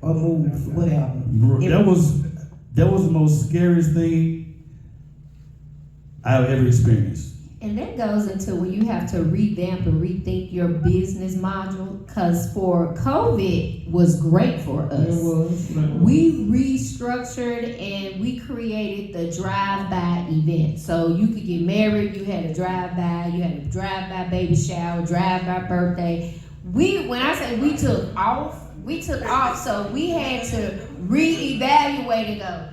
or move, whatever. That was the most scariest thing I've ever experienced. And that goes into when you have to revamp and rethink your business module. Because for COVID was great for us. It was. We restructured and we created the drive-by event. So you could get married, you had a drive-by, you had a drive-by baby shower, drive-by birthday. When I say we took off, so we had to reevaluate and go,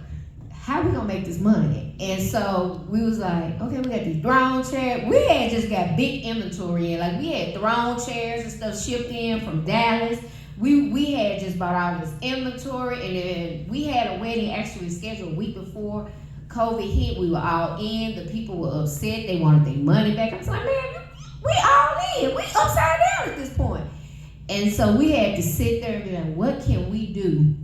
how we gonna make this money? And so we was like, okay, we got these throne chairs. We had just got big inventory in. Like we had throne chairs and stuff shipped in from Dallas. We had just bought all this inventory, and then we had a wedding actually scheduled a week before COVID hit. We were all in. The people were upset. They wanted their money back. I was like, man, we all in. We upside down at this point. And so we had to sit there and be like, what can we do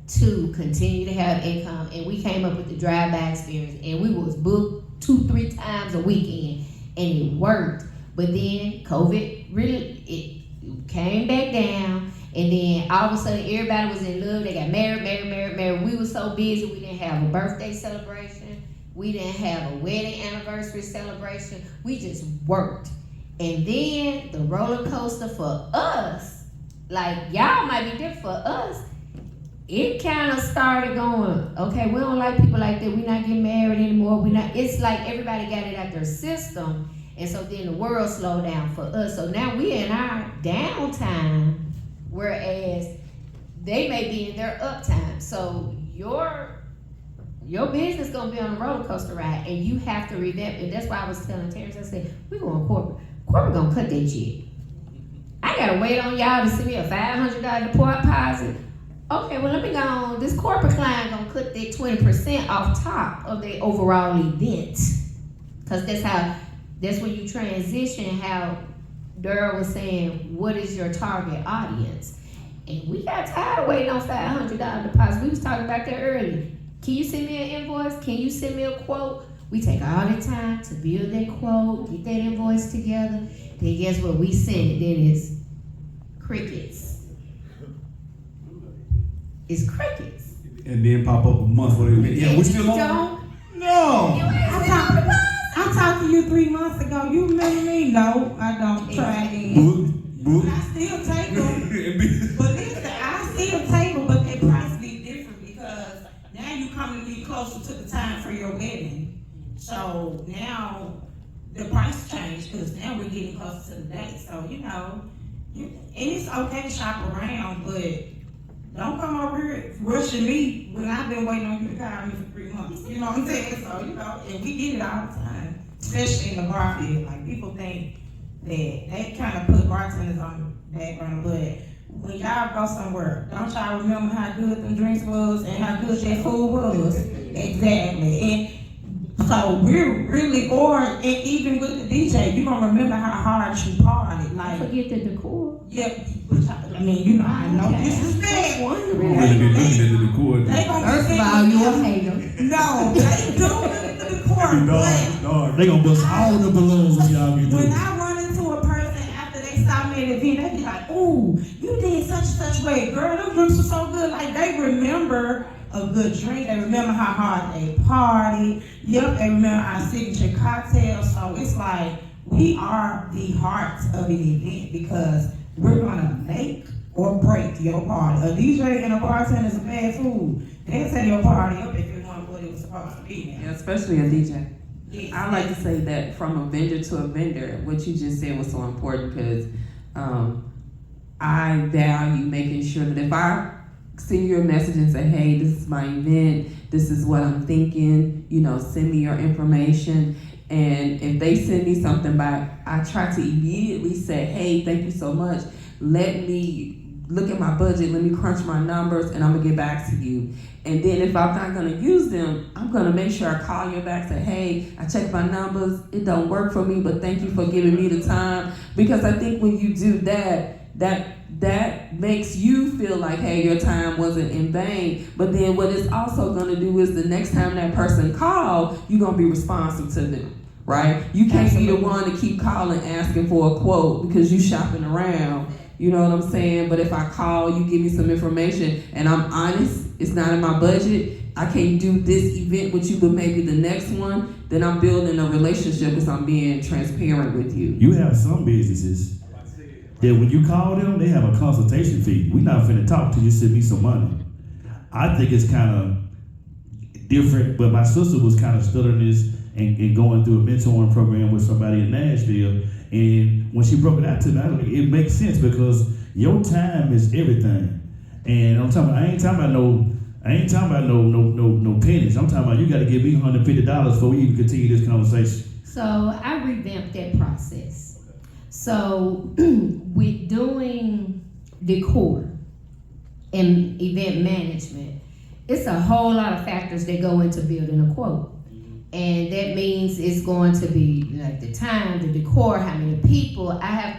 to continue to have income? And we came up with the drive-by experience, and we was booked 2-3 times a weekend, and it worked. But then COVID really, it came back down, and then all of a sudden everybody was in love. They got married. We were so busy, we didn't have a birthday celebration. We didn't have a wedding anniversary celebration. We just worked. And then the roller coaster for us, like y'all might be different, for us, it kind of started going, okay, we don't like people like that. We're not getting married anymore. It's like everybody got it out their system. And so then the world slowed down for us. So now we're in our downtime, whereas they may be in their uptime. So your business gonna be on a roller coaster ride, and you have to revamp. And that's why I was telling Terrence, I said, we're going corporate. Corporate gonna cut that shit. I gotta wait on y'all to send me a $500 deposit. Okay, well let me go on. This corporate client gonna cut that 20% off top of their overall event. Cause that's when you transition, how Daryl was saying, what is your target audience? And we got tired of waiting on $500 deposit. We was talking about that earlier. Can you send me an invoice? Can you send me a quote? We take all the time to build that quote, get that invoice together. Then guess what? We send it. Then it's crickets. It's crickets. And then pop up a month later. Yeah, we still on? No. I talked to you 3 months ago. You remember me? No, I don't. Try again. I still take them. But listen, I still take them, but they price be different because now you coming to be closer to the time for your wedding. So now the price changed because now we're getting closer to the date. So, and it's okay to shop around, but don't come over here rushing me when I've been waiting on you to call me for 3 months. You know what I'm saying? So, and we get it all the time, especially in the bar field. Like, people think that they kind of put bartenders on the background, but when y'all go somewhere, don't y'all remember how good them drinks was and how good that food was? Exactly. And so we're really, and even with the DJ, you're going to remember how hard you partied. Like, forget the decor. Yeah, I mean, I know disrespect. First of all, you a hater. No, they do the decor. They gonna bust all the balloons when y'all get through. When I run into a person after they saw me at the event, they be like, "Ooh, you did such and such way, girl. Them drinks were so good." Like, they remember a good drink. They remember how hard they party. Yep, they remember our signature cocktail. So it's like we are the heart of an event because we're gonna make or break your party. A DJ and a bartender is a bad food. They'll set your party up if it wasn't what it was supposed to be. Yeah, especially a DJ. Yes. I like to say that from a vendor to a vendor, what you just said was so important because I value making sure that if I send you a message and say, hey, this is my event, this is what I'm thinking, send me your information. And if they send me something back, I try to immediately say, hey, thank you so much. Let me look at my budget, let me crunch my numbers, and I'm gonna get back to you. And then if I'm not gonna use them, I'm gonna make sure I call you back, say, hey, I checked my numbers, it don't work for me, but thank you for giving me the time. Because I think when you do that makes you feel like, hey, your time wasn't in vain. But then what it's also gonna do is the next time that person calls, you're gonna be responsive to them. Right? You can't be the one to keep calling asking for a quote because you shopping around You know what I'm saying? But if I call, you give me some information, and I'm honest, it's not in my budget, I can't do this event with you, but maybe the next one, then I'm building a relationship because I'm being transparent with you. You have some businesses that when you call them, they have a consultation fee. We're not finna talk till you send me some money. I think it's kind of different, but my sister was kind of studying this and going through a mentoring program with somebody in Nashville. And when she broke it out to me, it makes sense because your time is everything. And I ain't talking about no pennies. I'm talking about you got to give me $150 before we even continue this conversation. So I revamped that process. So with doing decor and event management, it's a whole lot of factors that go into building a quote. And that means it's going to be like the time, the decor, how many people.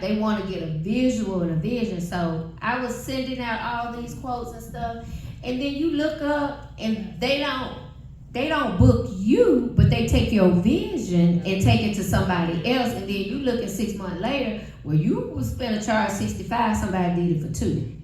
They want to get a visual and a vision. So I was sending out all these quotes and stuff. And then you look up and they don't book you, but they take your vision and take it to somebody else. And then you look at 6 months later, where you would spend a charge $65, somebody did it for $2.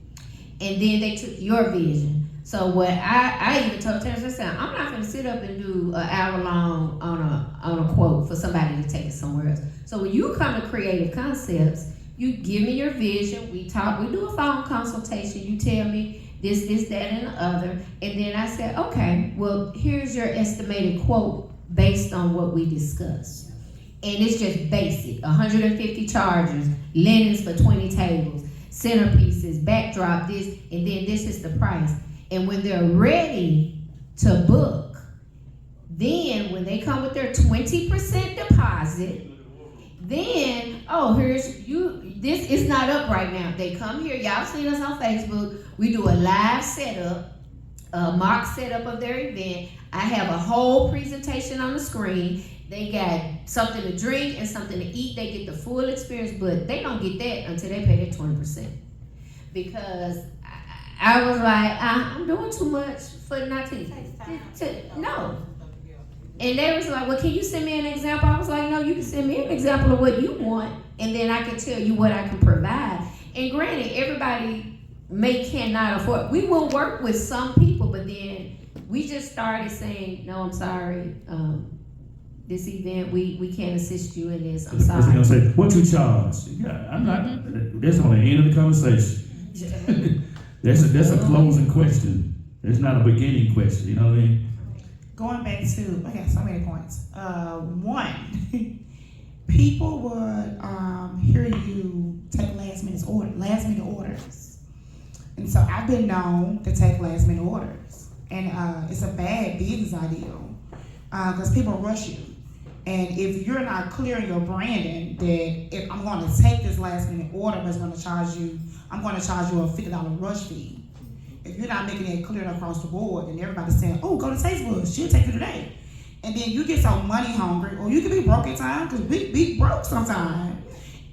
And then they took your vision. So what I even told Terrence, I said, I'm not going to sit up and do an hour long on a quote for somebody to take it somewhere else. So when you come to Creative Concepts, you give me your vision, we talk, we do a phone consultation, you tell me this, that, and the other, and then I said, okay, well, here's your estimated quote based on what we discussed. And it's just basic, 150 chargers, linens for 20 tables, centerpieces, backdrop, this, and then this is the price. And when they're ready to book, then when they come with their 20% deposit, then, this is not up right now. They come here, y'all seen us on Facebook, we do a live setup, a mock setup of their event. I have a whole presentation on the screen. They got something to drink and something to eat. They get the full experience, but they don't get that until they pay their 20%. Because I was like, I'm doing too much for not to no. And they was like, well, can you send me an example? I was like, no, you can send me an example of what you want, and then I can tell you what I can provide. And granted, everybody cannot afford. We will work with some people, but then we just started saying, no, I'm sorry. This event, we can't assist you in this. I'm sorry. Gonna say, what you charge? Yeah, I'm not. That's on the end of the conversation. That's a closing question. It's not a beginning question. You know what I mean? Going back to, I got so many points. One, people would hear you take last minute orders, and so I've been known to take last minute orders, and it's a bad business idea because people rush you. And if you're not clear in your branding that if I'm going to take this last minute order, but I'm going to charge you a $50 rush fee. If you're not making it clear across the board, and everybody's saying, oh, go to Tastebud, she'll take you today. And then you get so money hungry, or you can be broke at times, because we be broke sometimes.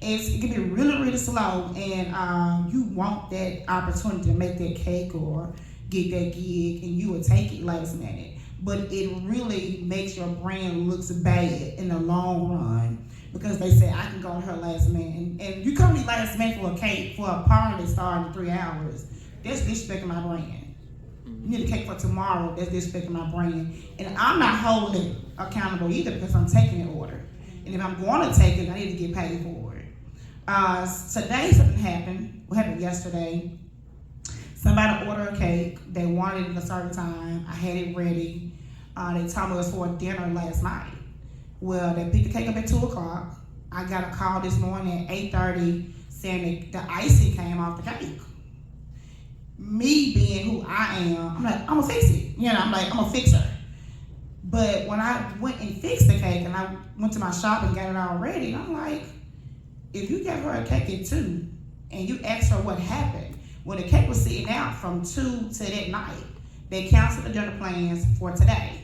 It can be really, really slow, and you want that opportunity to make that cake or get that gig, and you will take it last minute. But it really makes your brand looks bad in the long run because they say I can go to her last minute, and you come to me last minute for a cake for a party starting in 3 hours. That's disrespecting my brand. You need a cake for tomorrow. That's disrespecting my brand, and I'm not holding it accountable either because I'm taking an order, and if I'm going to take it, I need to get paid for it. Today something happened. What happened yesterday? Somebody ordered a cake. They wanted it at a certain time. I had it ready. They told me it was for dinner last night. Well, they picked the cake up at 2 o'clock. I got a call this morning at 8:30 saying that the icing came off the cake. Me being who I am, I'm like, I'm gonna fix it. I'm like, I'm a fixer. But when I went and fixed the cake and I went to my shop and got it all ready, I'm like, if you gave her a cake at 2 and you asked her what happened, when the cake was sitting out from 2 to that night, they canceled the dinner plans for today.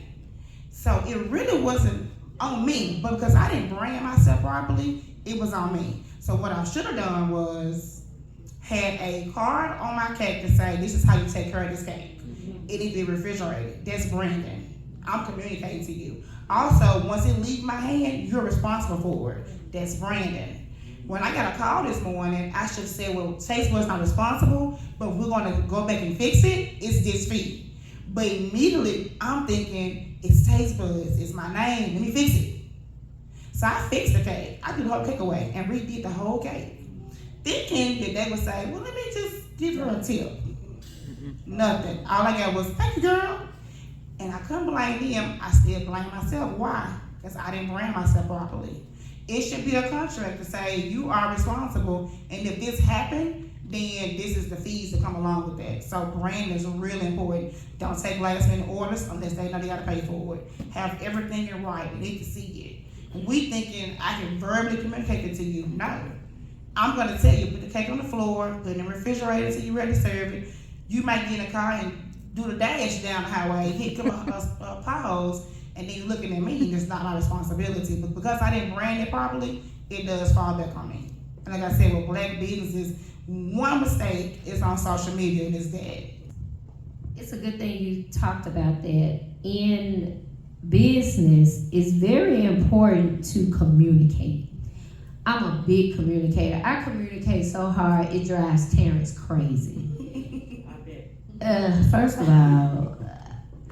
So it really wasn't on me, but because I didn't brand myself properly, it was on me. So what I should have done was had a card on my cake to say, this is how you take care of this cake. It needs to be refrigerated. That's branding. I'm communicating to you. Also, once it leaves my hand, you're responsible for it. That's branding. When I got a call this morning, I should have said, well, Taste Buds not responsible, but we're gonna go back and fix it. It's this fee. But immediately, I'm thinking, it's Taste Buds, it's my name, let me fix it. So I fixed the cake. I did the whole cake away and redid the whole cake. Thinking that they would say, well, let me just give her a tip. Nothing. All I got was, thank you, girl. And I couldn't blame them. I still blame myself. Why? Because I didn't brand myself properly. It should be a contract to say you are responsible, and if this happened, then this is the fees that come along with that. So brand is really important. Don't take last minute orders unless they know they gotta pay for it. Have everything in writing. They can see it. We thinking I can verbally communicate it to you. No. I'm gonna tell you, put the cake on the floor, put it in the refrigerator until you're ready to serve it. You might get in a car and do the dash down the highway, hit a couple of potholes, and then you're looking at me, and it's not my responsibility. But because I didn't brand it properly, it does fall back on me. And like I said, with black businesses, one mistake is on social media, and it's that. It's a good thing you talked about that. In business, it's very important to communicate. I'm a big communicator. I communicate so hard, it drives Terrence crazy. First of all,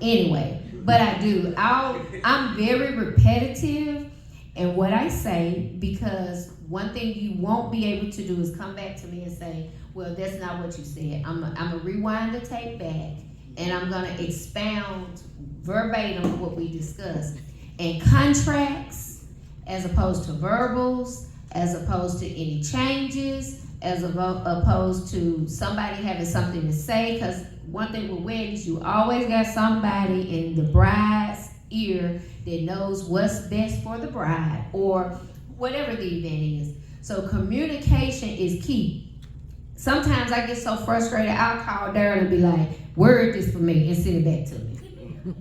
anyway, but I do. I'm very repetitive in what I say, because one thing you won't be able to do is come back to me and say, well, that's not what you said. I'm gonna rewind the tape back, and I'm gonna expound verbatim what we discussed. And contracts, as opposed to verbals, as opposed to any changes, as opposed to somebody having something to say, because one thing with weddings, you always got somebody in the bride's ear that knows what's best for the bride, or whatever the event is. So communication is key. Sometimes I get so frustrated, I'll call Darren and be like, word this for me, and send it back to me.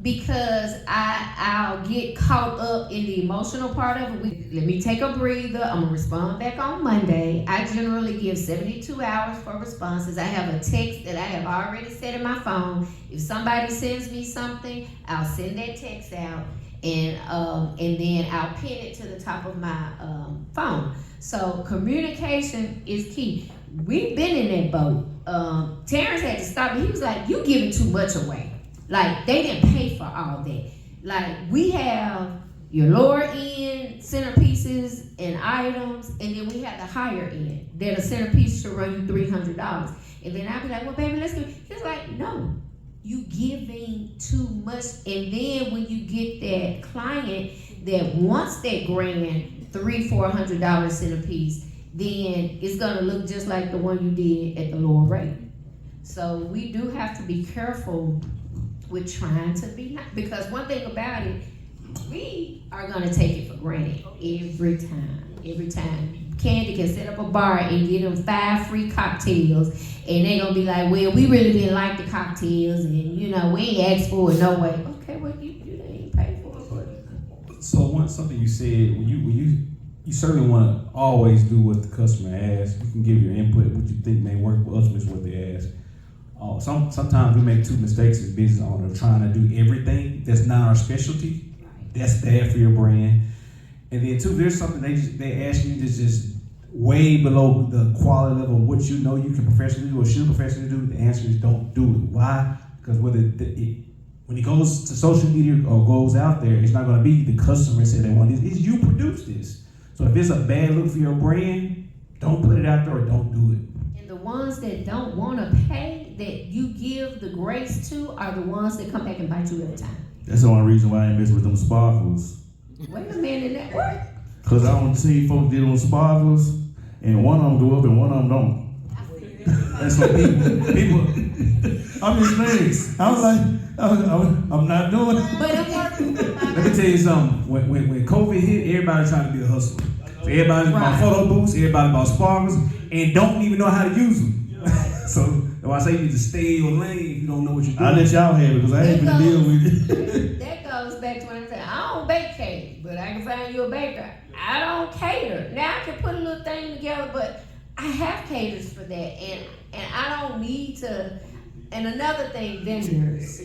Because I'll get caught up in the emotional part of it. Let me take a breather. I'm gonna respond back on Monday. I generally give 72 hours for responses. I have a text that I have already set in my phone. If somebody sends me something, I'll send that text out, and then I'll pin it to the top of my phone. So communication is key. We've been in that boat. Terrence had to stop me. He was like, "You giving too much away." Like, they didn't pay for all that. Like, we have your lower end centerpieces and items, and then we have the higher end that a centerpiece should run you $300. And then I'll be like, well, baby, let's go. He's like, no, you giving too much. And then when you get that client that wants that grand $300-400 centerpiece, then it's gonna look just like the one you did at the lower rate. So we do have to be careful with trying to be nice, because one thing about it, we are gonna take it for granted every time. Candy can set up a bar and get them 5 free cocktails, and they gonna be like, well, we really didn't like the cocktails, and we ain't asked for it no way. Okay, well, you ain't paid for it. So something you said, when you certainly want to always do what the customer asks. You can give your input, what you think may work, but ultimately it's what they ask. Sometimes we make 2 mistakes as business owners, trying to do everything that's not our specialty. That's bad for your brand. And then 2, there's something they ask you that's just way below the quality level of what you know you can professionally do or should professionally do. The answer is don't do it. Why? Because when it goes to social media or goes out there, it's not going to be the customer say they want this. It's you produce this. So if it's a bad look for your brand, don't put it out there or don't do it. And the ones that don't want to pay, that you give the grace to, are the ones that come back and bite you every time. That's the only reason why I ain't mess with them sparkles. Wait a minute, that what? Cause I don't see folks dealing with sparkles, and one of them go up and one of them don't. That's what people. I'm just saying. I was like, I'm not doing it. But okay. Let me tell you something. When COVID hit, everybody trying to be a hustler. So everybody bought photo booths, everybody bought sparkles, and don't even know how to use them. So I say you need to stay in your lane if you don't know what you're doing. I let y'all have it because I ain't gonna deal with it. That goes back to when I said, I don't bake cake, but I can find you a baker. I don't cater. Now I can put a little thing together, but I have caters for that, and I don't need to. And another thing, vendors.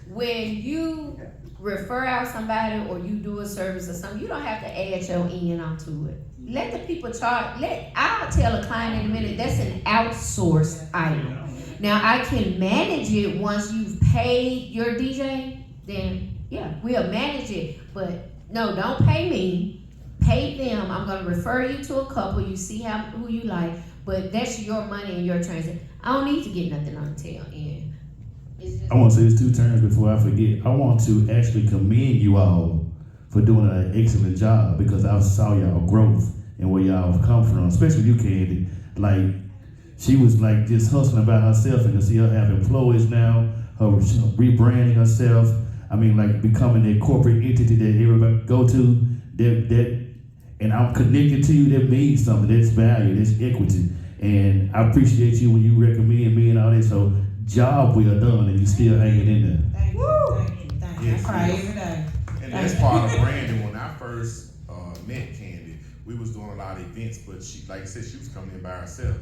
when you refer out somebody or you do a service or something, you don't have to add your in onto it. Let the people charge. I'll tell a client in a minute that's an outsourced item. Now I can manage it once you've paid your DJ. Then yeah, we'll manage it. But no, don't pay me. Pay them. I'm gonna refer you to a couple. You see who you like. But that's your money and your transit. I don't need to get nothing on the tail end. I want to say this 2 terms before I forget. I want to actually commend you all for doing an excellent job because I saw y'all growth and where y'all have come from, especially you, Candy. Like, she was like just hustling about herself, and to see her have employees now, her rebranding herself. I mean, like becoming a corporate entity that everybody go to. That, and I'm connected to you. That means something. That's value. That's equity. And I appreciate you when you recommend me and all that. So, job well done, and you still hanging in there. Thank you. Yes, I cry yes. every day. And that's part of branding. When I first met Candy, we was doing a lot of events, but she, like I said, she was coming in by herself.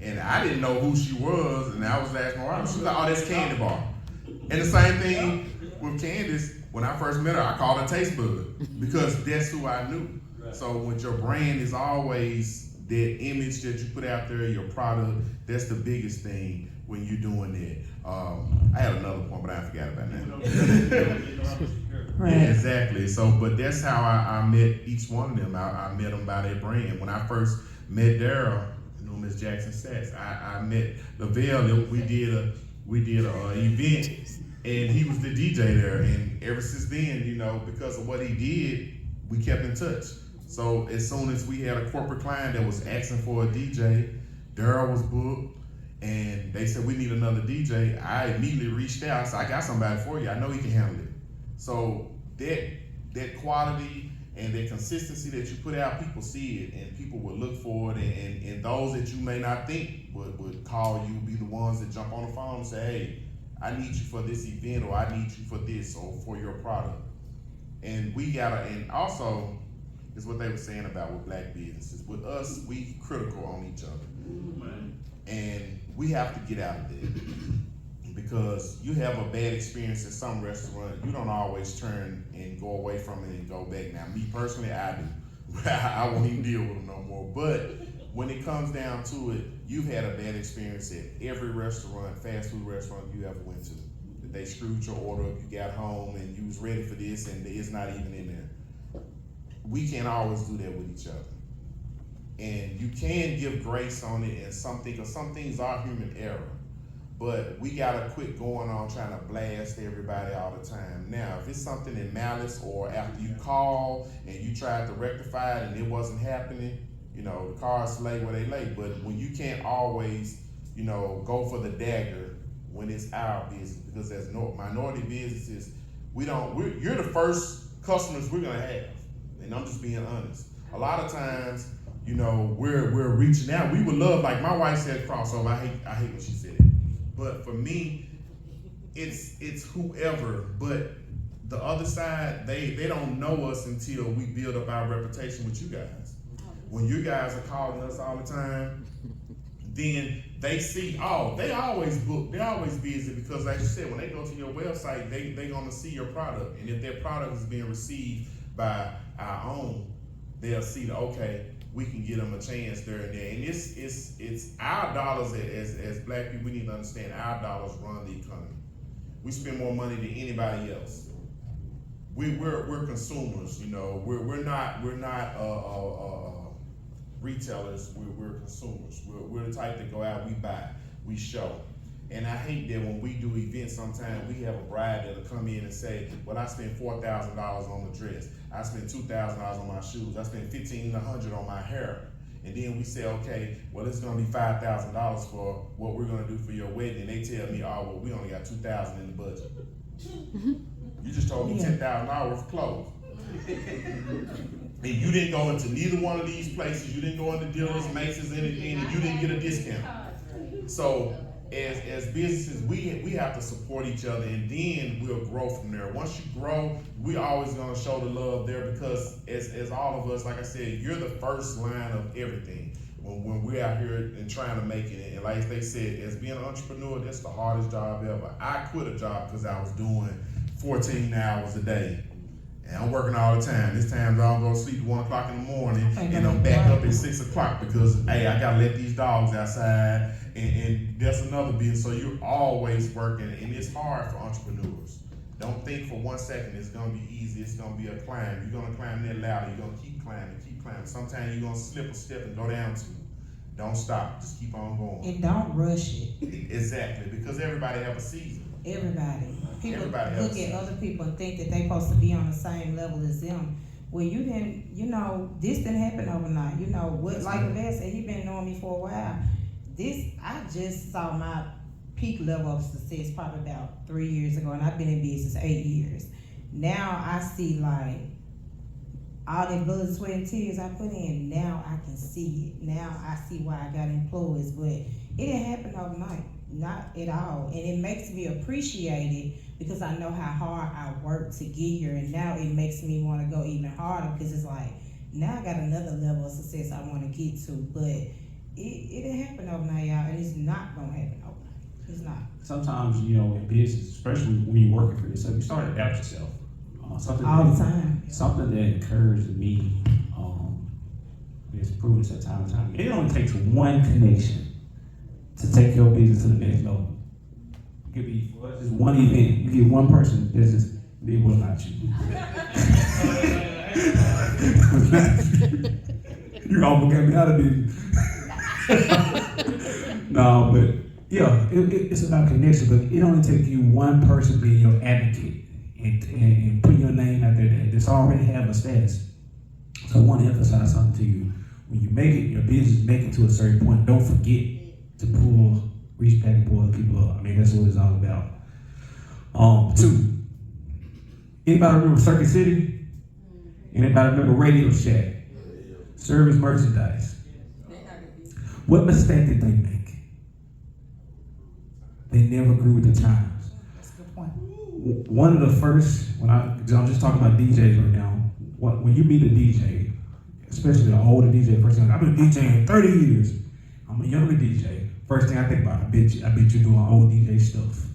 And I didn't know who she was, and I was asking her, she was like, oh, that's Candy Bar. And the same thing with Candace, when I first met her, I called her Taste Bud, because that's who I knew. So when your brand is always that image that you put out there, your product, that's the biggest thing when you're doing that. I had another point, but I forgot about that. Right. Yeah, exactly. So, but that's how I met each one of them. I met them by their brand. When I first met Daryl, I knew him as Jackson Stats. I met Lavelle. We did a event, and he was the DJ there. And ever since then, you know, because of what he did, we kept in touch. So as soon as we had a corporate client that was asking for a DJ, Daryl was booked, and they said we need another DJ. I immediately reached out. So I got somebody for you. I know he can handle it. So that quality and that consistency that you put out, people see it, and people will look for it, and those that you may not think would call you, be the ones that jump on the phone and say, hey, I need you for this event, or I need you for this, or for your product. And and also, is what they were saying about with black businesses. With us, we critical on each other. And we have to get out of there. Because you have a bad experience at some restaurant, you don't always turn and go away from it and go back. Now, me personally, I do. I won't even deal with them no more. But when it comes down to it, you've had a bad experience at every restaurant, fast food restaurant you ever went to. That they screwed your order up, you got home, and you was ready for this, and it's not even in there. We can't always do that with each other. And you can give grace on it and something, because some things are human error. But we gotta quit going on trying to blast everybody all the time. Now, if it's something in malice, or after you call and you tried to rectify it and it wasn't happening, you know, the cards lay where they lay. But when you can't always, you know, go for the dagger when it's our business, because as minority businesses, you're the first customers we're gonna have. And I'm just being honest. A lot of times, you know, we're reaching out. We would love, like my wife said, crossover. I hate when she said it. But for me, it's whoever. But the other side, they don't know us until we build up our reputation with you guys. When you guys are calling us all the time, then they see, oh, they always book, they're always busy, because like you said, when they go to your website, they're gonna see your product. And if their product is being received by our own, they'll see that, okay, we can get them a chance there and there. And it's our dollars as black people. We need to understand our dollars run the economy. We spend more money than anybody else. We're consumers, you know. We're not retailers. We're consumers. We're the type that go out, we buy, we show. And I hate that when we do events, sometimes we have a bride that'll come in and say, well, I spent $4,000 on the dress. I spent $2,000 on my shoes. I spent $1,500 on my hair. And then we say, okay, well, it's gonna be $5,000 for what we're gonna do for your wedding. And they tell me, oh, well, we only got $2,000 in the budget. You just told me $10,000 worth of clothes. And you didn't go into neither one of these places. You didn't go into dealers, Macy's, anything, and you didn't get a discount. So, as businesses, we have to support each other, and then we'll grow from there. Once you grow, we always gonna show the love there, because as all of us, like I said, you're the first line of everything. when we're out here and trying to make it. And like they said, as being an entrepreneur, that's the hardest job ever. I quit a job because I was doing 14 hours a day. And I'm working all the time. This time I don't go to sleep at 1 o'clock in the morning, and I'm back up at 6 o'clock because, hey, I gotta let these dogs outside, and that's another business. So you're always working, and it's hard for entrepreneurs. Don't think for 1 second it's gonna be easy. It's gonna be a climb. You're gonna climb that ladder. You're gonna keep climbing. Sometimes you're gonna slip a step and go down two. Don't stop. Just keep on going. And don't rush it. Exactly, because everybody have a season. Everybody. People Everybody look else. at other people and think that they supposed to be on the same level as them. Well, you didn't, this didn't happen overnight. What, like Yvette said, he been knowing me for a while. I just saw my peak level of success probably about 3 years ago, and I've been in business 8 years. Now I see like all the blood, sweat, and tears I put in, now I can see it. Now I see why I got employees, but it didn't happen overnight. Not at all. And it makes me appreciate it because I know how hard I worked to get here, and now it makes me want to go even harder because it's like, now I got another level of success I want to get to, but it didn't happen overnight, y'all, and it's not going to happen overnight. It's not. Sometimes, in business, especially when you're working for yourself, you start to doubt yourself. All the time. Something that encouraged me, it's proven this at time and time. It only takes one connection to take your business to the next level. It could be just one event. You get one person in business, it was not you. You almost got me out of business. No, but yeah, it's about connection, but it only takes you one person being your advocate and put your name out there that's already have a status. So I want to emphasize something to you. When you make it, your business make it to a certain point, don't forget to reach back and pull other people up. I mean, that's what it's all about. 2, anybody remember Circuit City? Anybody remember Radio Shack? Service merchandise. What mistake did they make? They never grew with the times. That's a good point. One of the first, I'm just talking about DJs right now. When you meet a DJ, especially an older DJ, first thing, I've been DJing 30 years. I'm a younger DJ. First thing I think about, I bet you doing old DJ stuff.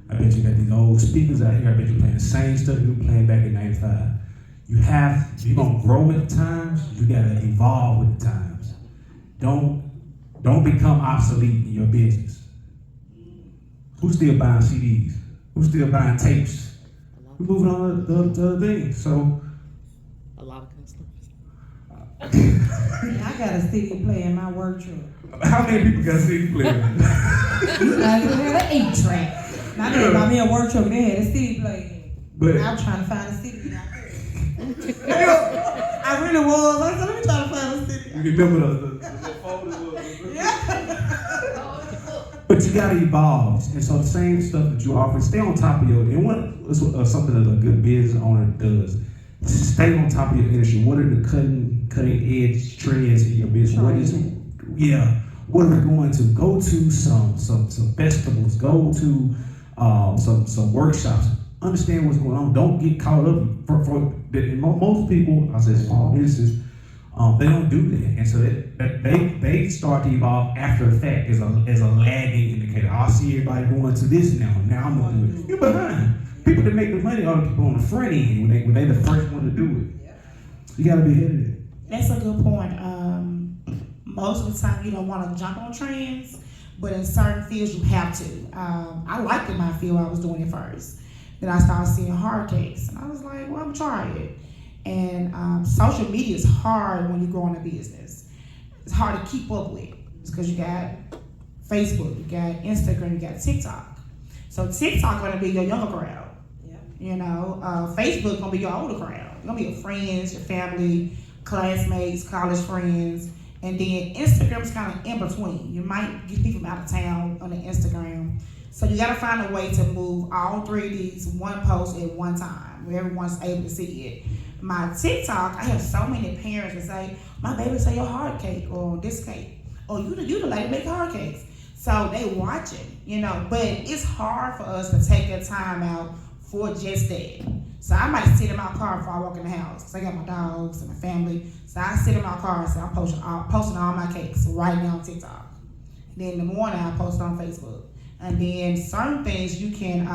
I bet you got these old speakers out here. I bet you playing the same stuff you were playing back in '95. If you're gonna grow with the times, you gotta evolve with the times. Don't become obsolete in your business. Who's still buying CDs? Who's still buying tapes? We're moving on to other things. So A lot of customers. I got a CD player in my work truck. how many people got a CD player? You guys had an 8-track. Now they bought me a work truck, they had a CD player. But I was trying to find a CD. And I couldn't. I really was. I said, let me try to find a CD. you remember the folders? But you gotta evolve, and so the same stuff that you offer, stay on top of and something that a good business owner does. Stay on top of your industry. What are the cutting edge trends in your business? What are we going to go to? Some festivals. Go to some workshops. Understand what's going on. Don't get caught up. Most people, I say small businesses, they don't do that, and so they start to evolve after the fact as a lagging indicator. I see everybody going to this now. Now I'm gonna do it. You're behind. People that make the money are the people on the front end when they the first one to do it. You gotta be ahead of it. That's a good point. Most of the time you don't want to jump on trends, but in certain fields you have to. I liked in my field I was doing it first. Then I started seeing hard cakes, and I was like, well, I'm trying it. And social media is hard when you're growing a business. It's hard to keep up with because you got Facebook, you got Instagram, you got TikTok. So TikTok gonna be your younger crowd. Facebook gonna be your older crowd. It's gonna be your friends, your family, classmates, college friends, and then Instagram's kind of in between. You might get people from out of town on the Instagram. So you gotta find a way to move all 3 of these one post at one time where everyone's able to see it. My TikTok, I have so many parents that say, my baby say your hard cake or this cake. Or you the lady make hard cakes. So they watching, but it's hard for us to take that time out for just that. So I might sit in my car before I walk in the house, because I got my dogs and my family. So I sit in my car and say, I'm posting all my cakes right now on TikTok. Then in the morning, I post on Facebook. And then certain things you can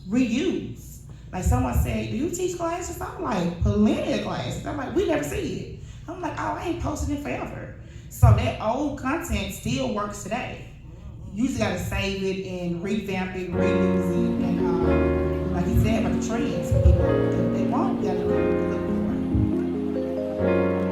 reuse. Like someone said, do you teach classes? I'm like, plenty of classes. I'm like, we never see it. I'm like, oh, I ain't posted it forever. So that old content still works today. You just gotta save it and revamp it, reuse it, and like you said about the trends, people, they won't be able to look for it.